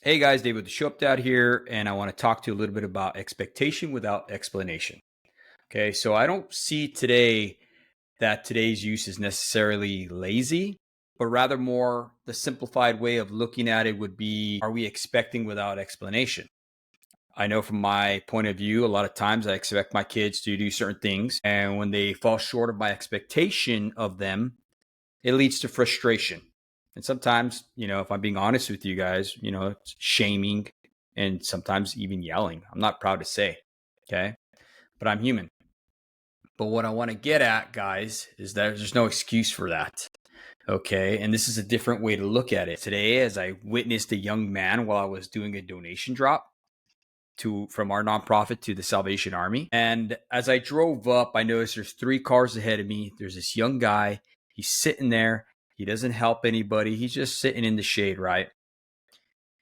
Hey guys, David with the Show Up Dad here, and I want to talk to you a little bit about expectation without explanation. Okay, so I don't see today that today's use is necessarily lazy, but rather more the simplified way of looking at it would be, are we expecting without explanation? I know from my point of view, a lot of times I expect my kids to do certain things, and when they fall short of my expectation of them, it leads to frustration. And sometimes, if I'm being honest with you guys, it's shaming and sometimes even yelling. I'm not proud to say, okay? But I'm human. But what I want to get at, guys, is that there's no excuse for that. Okay. And this is a different way to look at it. Today, as I witnessed a young man while I was doing a donation drop from our nonprofit to the Salvation Army. And as I drove up, I noticed there's 3 cars ahead of me. There's this young guy. He's sitting there. He doesn't help anybody. He's just sitting in the shade, right?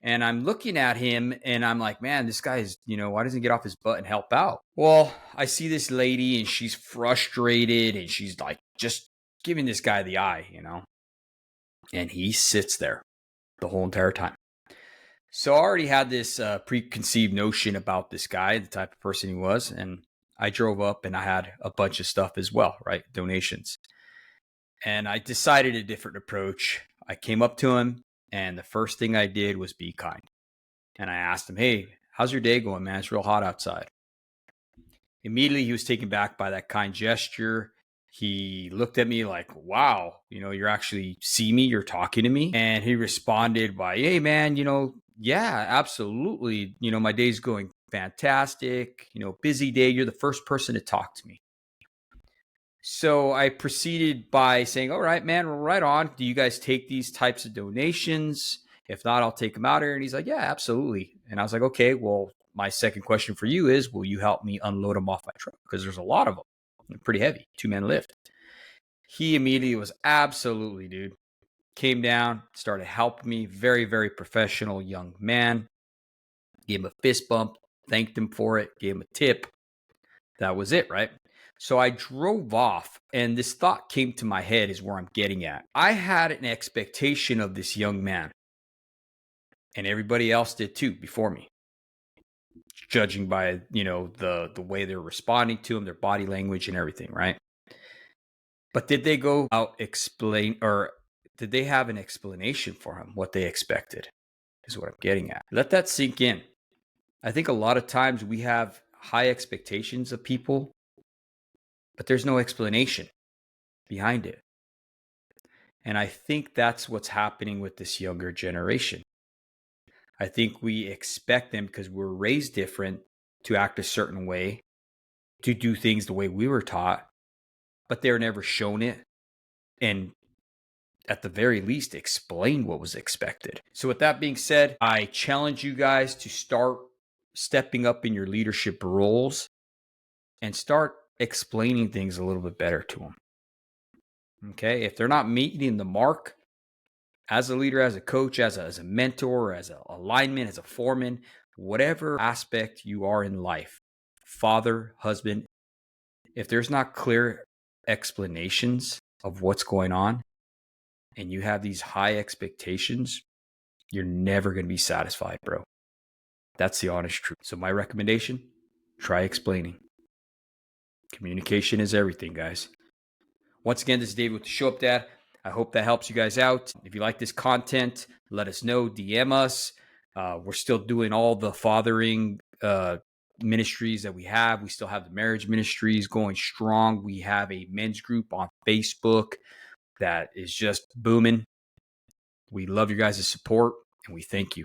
And I'm looking at him and I'm like, man, this guy is, why doesn't he get off his butt and help out? Well, I see this lady and she's frustrated and she's like just giving this guy the eye. And he sits there the whole entire time. So I already had this preconceived notion about this guy, the type of person he was. And I drove up and I had a bunch of stuff as well, right? Donations. And I decided a different approach. I came up to him and the first thing I did was be kind. And I asked him, hey, how's your day going, man? It's real hot outside. Immediately, he was taken back by that kind gesture. He looked at me like, wow, you're actually see me, you're talking to me. And he responded by, hey, man, yeah, absolutely. My day's going fantastic, busy day. You're the first person to talk to me. So I proceeded by saying, all right, man, right on. Do you guys take these types of donations? If not, I'll take them out here. And he's like, yeah, absolutely. And I was like, okay, well, my second question for you is, will you help me unload them off my truck? Because there's a lot of them. They're pretty heavy, 2-man lift. He immediately was absolutely, dude. Came down, started helping me. Very, very professional young man. Gave him a fist bump, thanked him for it, gave him a tip. That was it, right? So I drove off, and this thought came to my head is where I'm getting at. I had an expectation of this young man, and everybody else did too before me, judging by, the way they're responding to him, their body language and everything, right? But did they go out explain, or did they have an explanation for him what they expected? Is what I'm getting at. Let that sink in. I think a lot of times we have high expectations of people, but there's no explanation behind it. And I think that's what's happening with this younger generation. I think we expect them because we're raised different to act a certain way, to do things the way we were taught, but they're never shown it. And at the very least, explain what was expected. So with that being said, I challenge you guys to start stepping up in your leadership roles and start explaining things a little bit better to them. Okay. If they're not meeting the mark, as a leader, as a coach, as a mentor, as a lineman, as a foreman, whatever aspect you are in life, father, husband, if there's not clear explanations of what's going on and you have these high expectations, you're never going to be satisfied, bro. That's the honest truth. So my recommendation, try explaining. Communication is everything, guys. Once again, this is David with the Show Up Dad. I hope that helps you guys out. If you like this content, let us know, DM us. We're still doing all the fathering ministries that we have. We still have the marriage ministries going strong. We have a men's group on Facebook that is just booming. We love your guys' support and we thank you.